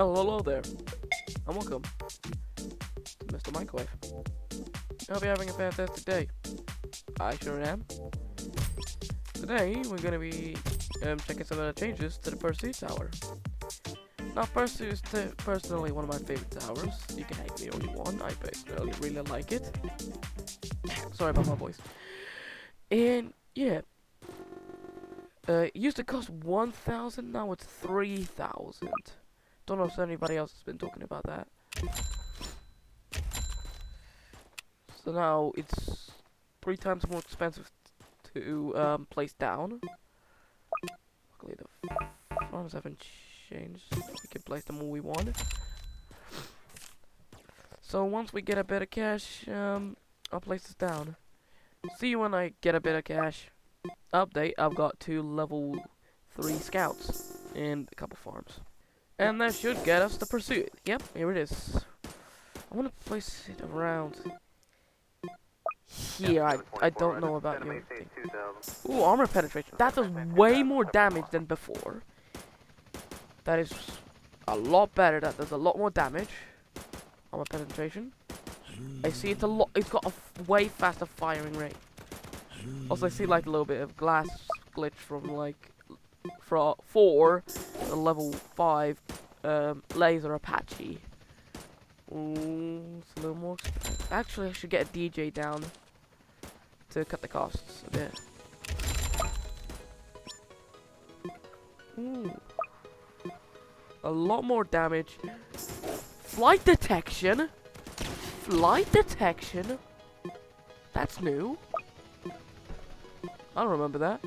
Oh, hello there, and welcome to Mr. Microwave. I hope you're having a fantastic day. I sure am. Today, we're gonna be checking some of the changes to the Pursuit Tower. Now, Pursuit is personally one of my favorite towers. You can hate me all you want, I personally really like it. Sorry about my voice. And, yeah. It used to cost 1,000, now it's 3,000. Don't know if anybody else has been talking about that. So now it's 3 times more expensive to place down. Luckily the farms haven't changed. We can place them where we want. So once we get a bit of cash, I'll place this down. See you when I get a bit of cash. Update, I've got 2 level 3 scouts and a couple farms. And that should get us the Pursuit. Yep, here it is. I want to place it around here. I don't know about you. Ooh, armor penetration. That does way more damage than before. That is a lot better. That does a lot more damage. Armor penetration. I see it's a lot. It's got a way faster firing rate. Also, I see like a little bit of glass glitch from like 4 to level 5 laser Apache. Ooh, it's a little more expensive. Actually, I should get a DJ down to cut the costs a bit. Ooh. A lot more damage. Flight detection? Flight detection? That's new. I don't remember that.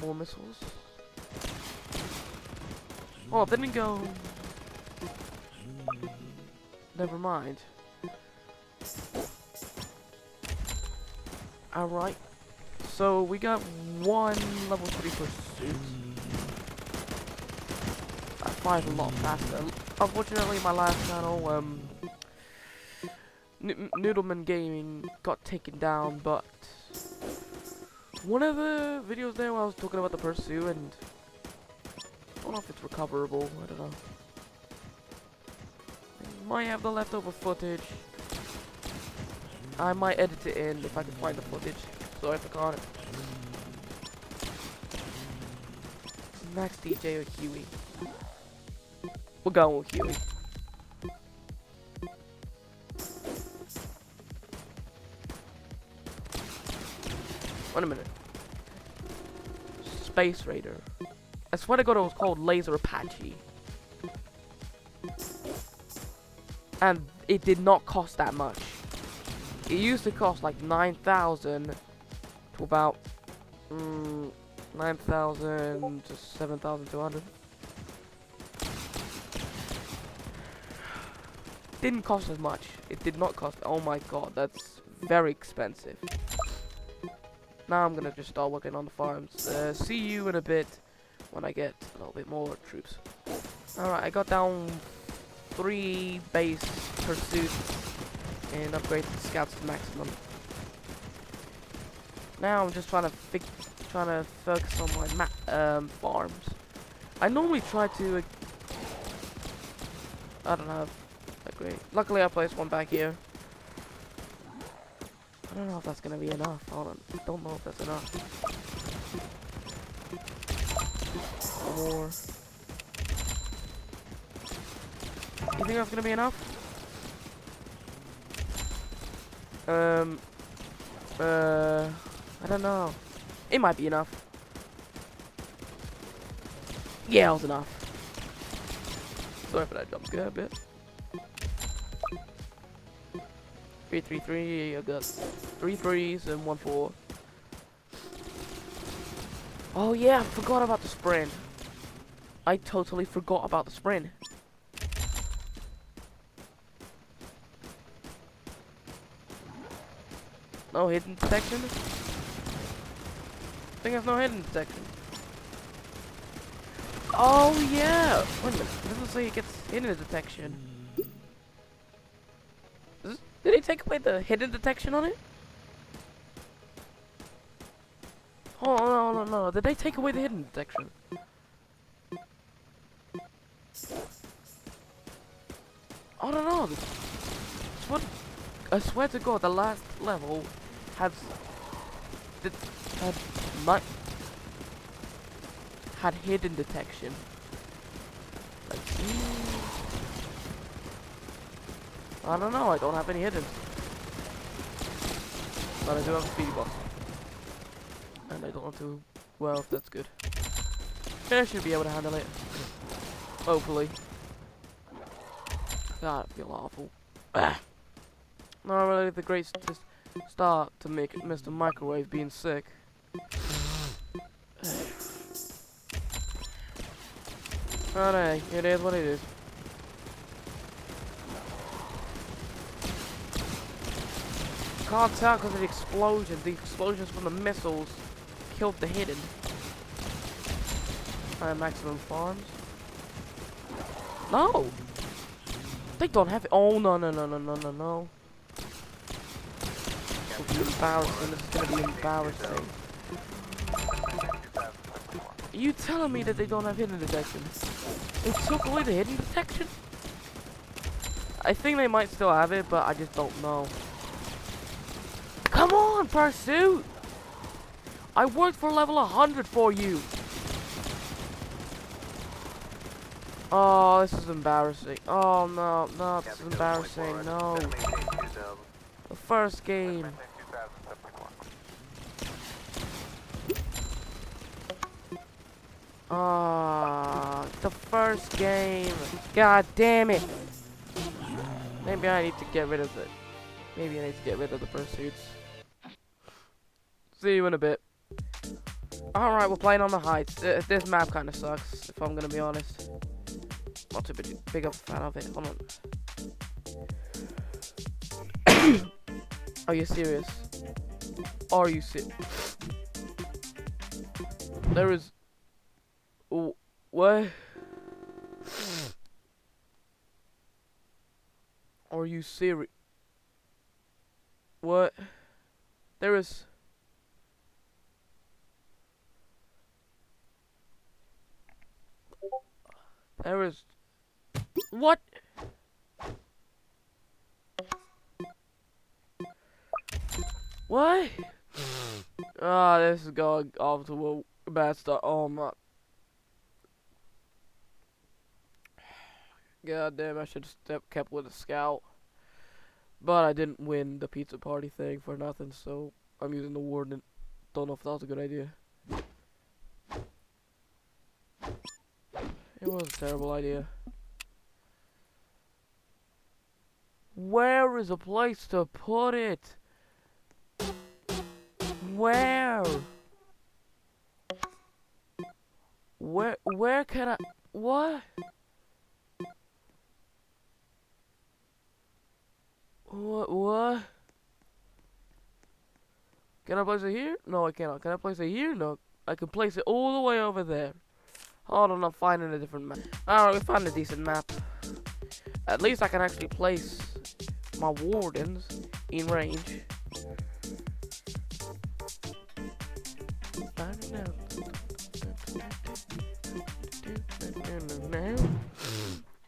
More missiles. Oh, it didn't go. Never mind. Alright. So we got 1 level 3 pursuit. 5 a lot faster. Unfortunately, my last channel, Noodleman Gaming got taken down, but one of the videos there where I was talking about the Pursuit, and I don't know if it's recoverable, I don't know. I might have the leftover footage. I might edit it in if I can find the footage. Sorry if I can't. Max DJ or Huey? We're going with Huey. Wait a minute. Space Raider. I swear to God it was called Laser Apache. And it did not cost that much. It used to cost like 9,000 to about 9,000 to 7,200. Didn't cost as much. It did not cost. Oh my God, that's very expensive. Now I'm gonna just start working on the farms. See you in a bit when I get a little bit more troops. Alright, I got down 3 base pursuits and upgraded the scouts to maximum. Now I'm just trying to focus on my farms. I normally try to I don't have that great. Luckily I placed one back here. I don't know if that's gonna be enough. Hold on. I don't know if that's enough. More. You think that's gonna be enough? I don't know. It might be enough. Yeah, it was enough. Sorry for that jump scare a bit. 333, I got 3 3s and 1 4. Oh yeah, I forgot about the sprint. I totally forgot about the sprint. No hidden detection? I think there's no hidden detection. Oh yeah! Wait a minute, it doesn't say it gets hidden detection. Did they take away the hidden detection on it? Oh no. Did they take away the hidden detection? I don't know. What? I swear to God, the last level had had my had hidden detection. Like, I don't know. I don't have any hidden, but I do have a speed box, and I don't want to. Well, that's good. I should be able to handle it. Hopefully. God, I feel awful. Not really the great start to make Mr. Microwave being sick. Alright, it is what it is. Can't tell because of the explosions. The explosions from the missiles killed the hidden. Maximum farms. No! They don't have it. Oh, no. This will be embarrassing. This is going to be embarrassing. Are you telling me that they don't have hidden detection? They took away the hidden detection? I think they might still have it, but I just don't know. Come on, Pursuit! I worked for level 100 for you. Oh, this is embarrassing. Oh, no, this is embarrassing. No. The first game. Ah, the first game. God damn it. Maybe I need to get rid of it. Maybe I need to get rid of the pursuits. See you in a bit. Alright, we're playing on the heights. This map kind of sucks, if I'm gonna be honest. Not too big of a fan of it. Hold on. Are you serious? Are you serious? There is... what? Are you serious? What? There is... There is... What? What? Ah, this is going off to a bad start. Oh my... God damn, I should have kept with a scout. But I didn't win the pizza party thing for nothing, so I'm using the warden. Don't know if that was a good idea. It was a terrible idea. Where is a place to put it? Where? Where can I... What? What? Can I place it here? No, I cannot. Can I place it here? No. I can place it all the way over there. Hold on, I'm finding a different map. Alright, we found a decent map. At least I can actually place my wardens in range.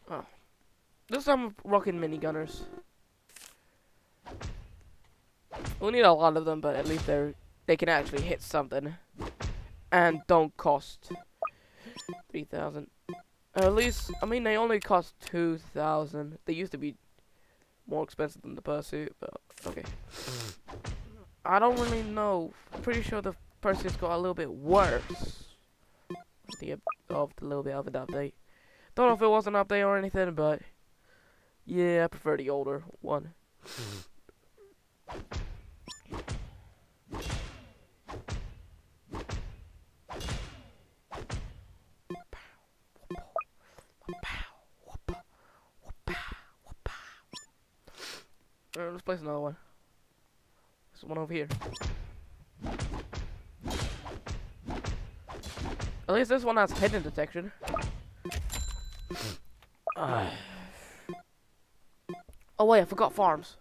Oh. This time I'm rocking minigunners. We'll need a lot of them, but at least they can actually hit something. And don't cost 3,000. At least, I mean, they only cost 2,000. They used to be more expensive than the pursuit, but okay. I don't really know. I'm pretty sure the pursuit's got a little bit worse. Of the little bit of an update. Don't know if it was an update or anything, but yeah, I prefer the older one. Let's place another one. There's one over here. At least this one has hidden detection. Oh wait, I forgot farms.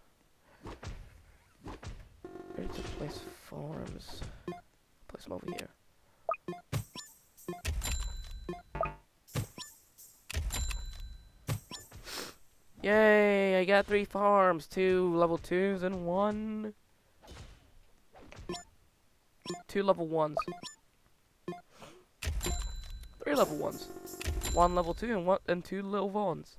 Where did I place farms? Place them over here. Yay, I got 3 farms, 2 level 2s and 2 level 1s. 3 level 1s. 1 level 2 and 2 level 1s.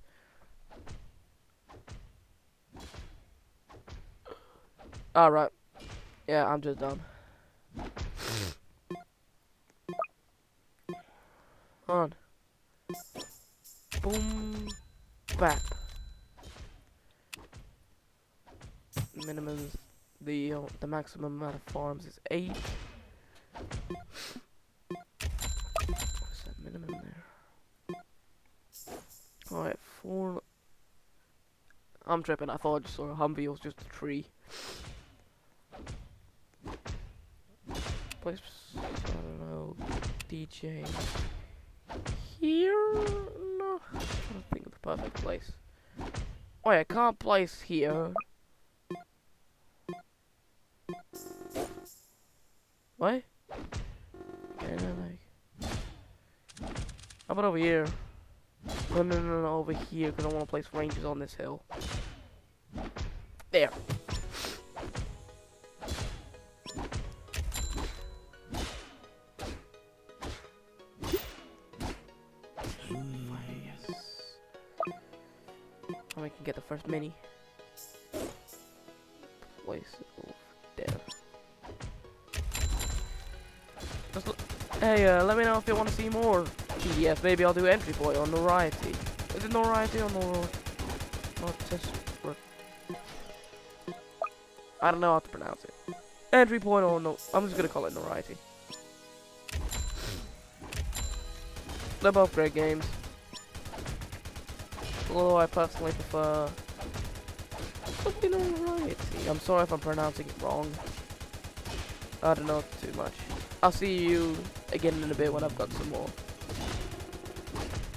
Alright. Yeah, I'm just done. On. Boom. Bap. Minimum. The maximum amount of farms is 8. What's that minimum there? Alright, 4. I'm tripping. I thought I just saw a Humvee. It was just a tree. Place. I don't know. DJ. Here? No. I'm trying to think of the perfect place. Wait, I can't place here. What? Okay, no, like. How about over here? No, over here, because I want to place ranges on this hill. There. Yes. And we can get the first mini. Place it over there. Just hey, let me know if you want to see more PDFs. Maybe I'll do entry point or notoriety. Is it notoriety or I don't know how to pronounce it. Entry point or no. I'm just gonna call it notoriety. They're both great games. Although I personally prefer notoriety. I'm sorry if I'm pronouncing it wrong. I don't know too much. I'll see you again in a bit when I've got some more.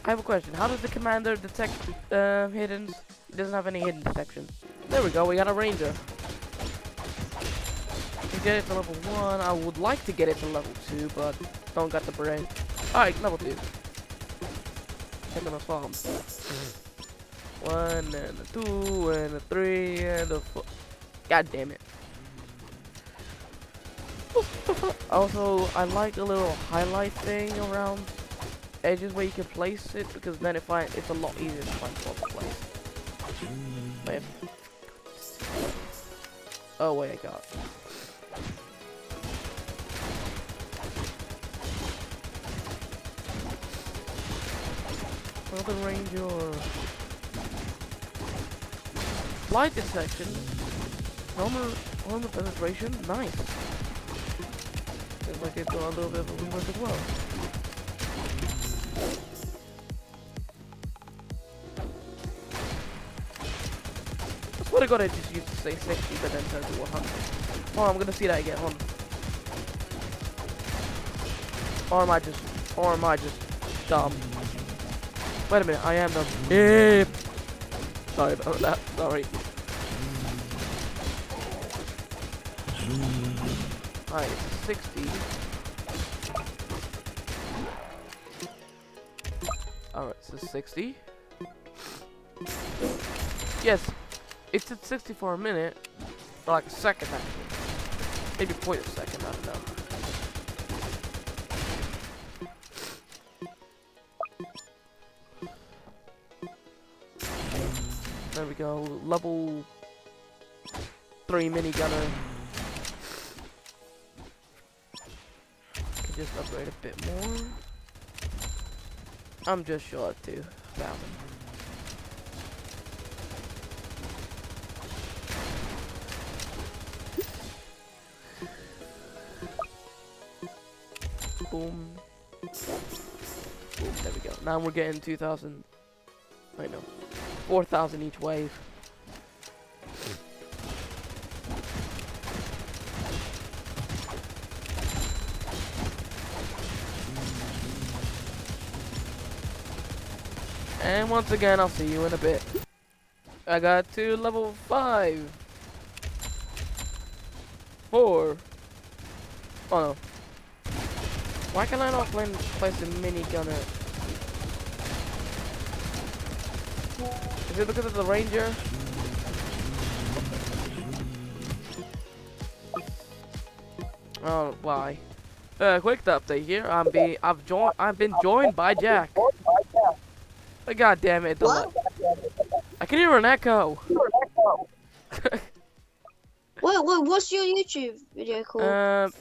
I have a question. How does the commander detect hiddens? He doesn't have any hidden detection. There we go. We got a ranger. We get it to level 1. I would like to get it to level 2, but don't got the brain. Alright, level 2. Check on the farm. 1 and a 2 and a 3 and a 4. God damn it. Also, I like the little highlight thing around edges where you can place it, because then it's a lot easier to find the place. Wait. Oh wait, I got. Another ranger. Light detection. Armor penetration. Nice. Seems like it's got a little bit of a rework as well. I swear to God, I just used to say 60, but then turned to 100. Oh, I'm gonna see that again. Hold on. Or am I just dumb? Wait a minute, I am dumb. Yep. Sorry about that. Sorry. Alright, it's 60. Alright, so 60. Yes, it's at 60 for a minute. Or like a second, actually. Maybe point a second, I don't know. There we go. Level 3 minigunner. Can just upgrade a bit more. I'm just short of 2,000. Boom. Boom. There we go. Now we're getting 2,000. Wait, no. 4,000 each wave. And once again, I'll see you in a bit. I got to level 5. 4. Oh no. Why can I not place a minigunner? If you look at the ranger. Oh, why? Quick update here. I've been joined by Jack. But god damn it, I can hear an echo. Wait, what's your YouTube video called?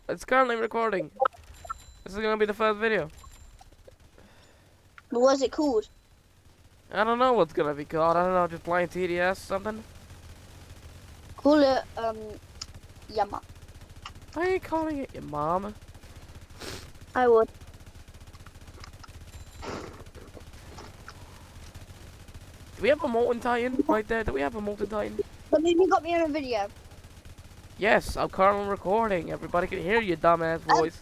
It's currently recording. This is gonna be the first video. What's it called? I don't know what's gonna be called. I don't know, just playing TDS something. Call it, Yama. Why are you calling it your mom? I would. Do we have a molten titan right there? Do we have a molten titan? But maybe you got me on a video. Yes, I'm currently recording. Everybody can hear your dumbass voice.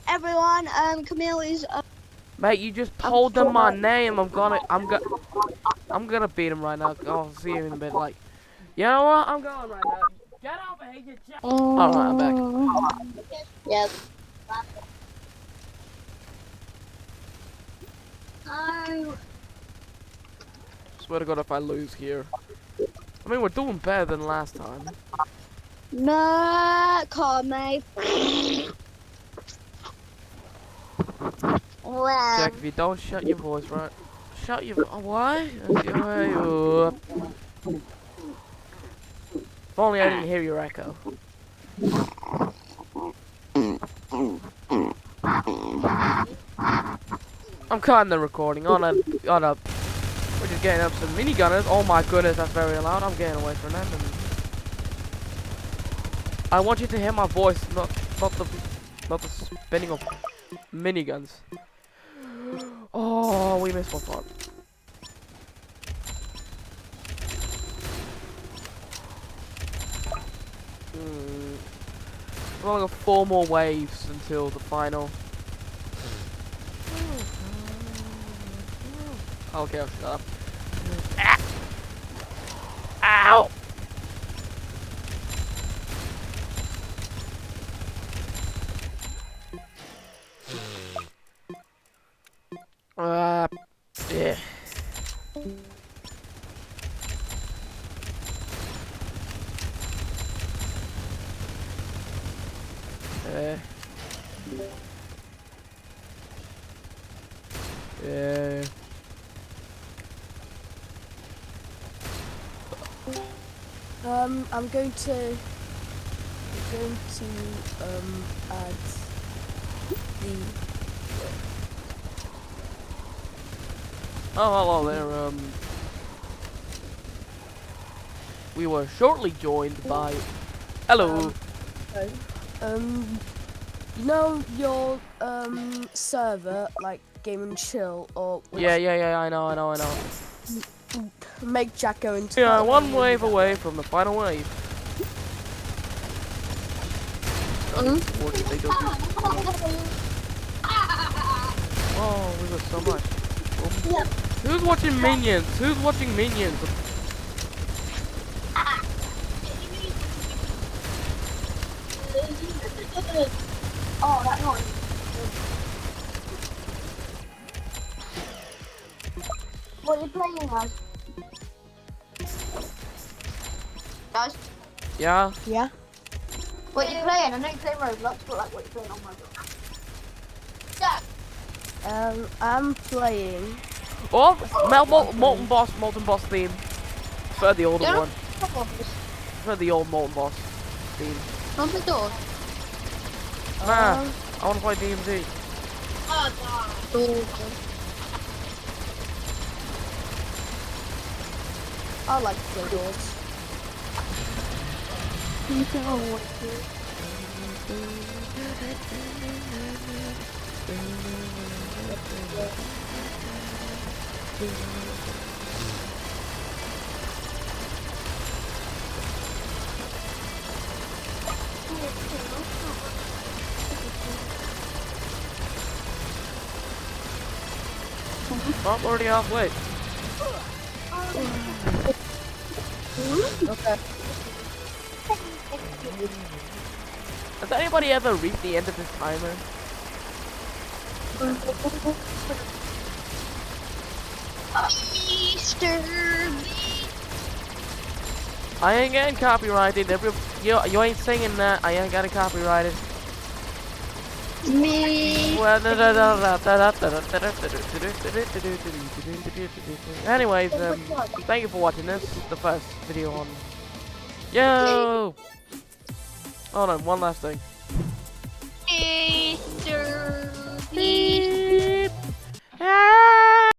Everyone, Camille is, Mate, you just told them my name. I'm gonna beat him right now. I'll see you in a bit. Like, you know what? I'm going right now. Get off of here, Jack. Alright, I'm back. Yes. Swear to God, if I lose here. I mean, we're doing better than last time. No, call me. Wow. Jack, if you don't shut your voice, right? Shut your what? If only I didn't hear your echo. I'm cutting the recording on a. We're just getting up some minigunners. Oh my goodness, that's very loud. I'm getting away from them. I want you to hear my voice, not the spinning of miniguns. Oh, we missed one part. We've only got 4 more waves until the final. Okay, I'll shut up. Ow! Yeah. Yeah. I'm going to add the. Oh, hello there. We were shortly joined by. Hello. You know your server, like Game and Chill, or Yeah, I know. make Jack go into. Yeah, one wave away from the final wave. Oh, we got so much. Who's watching Minions? Who's watching Minions? Oh, that noise. What are you playing as? Guys? Yeah? Yeah. What are you playing? I know you play Roblox, but like what are you playing on Roblox? Jack! I'm playing. Oh, molten boss theme. For the older one. For the old molten boss theme. Open the door. I want to play DMZ. I like to play doors. You can always do. Oh, I'm already halfway. Okay. Has anybody ever reached the end of this timer? I ain't getting copyrighted. You ain't singing that. I ain't got it copyrighted. Me. Well, anyways, thank you for watching this. This is the first video on. Yo! Hold on, one last thing.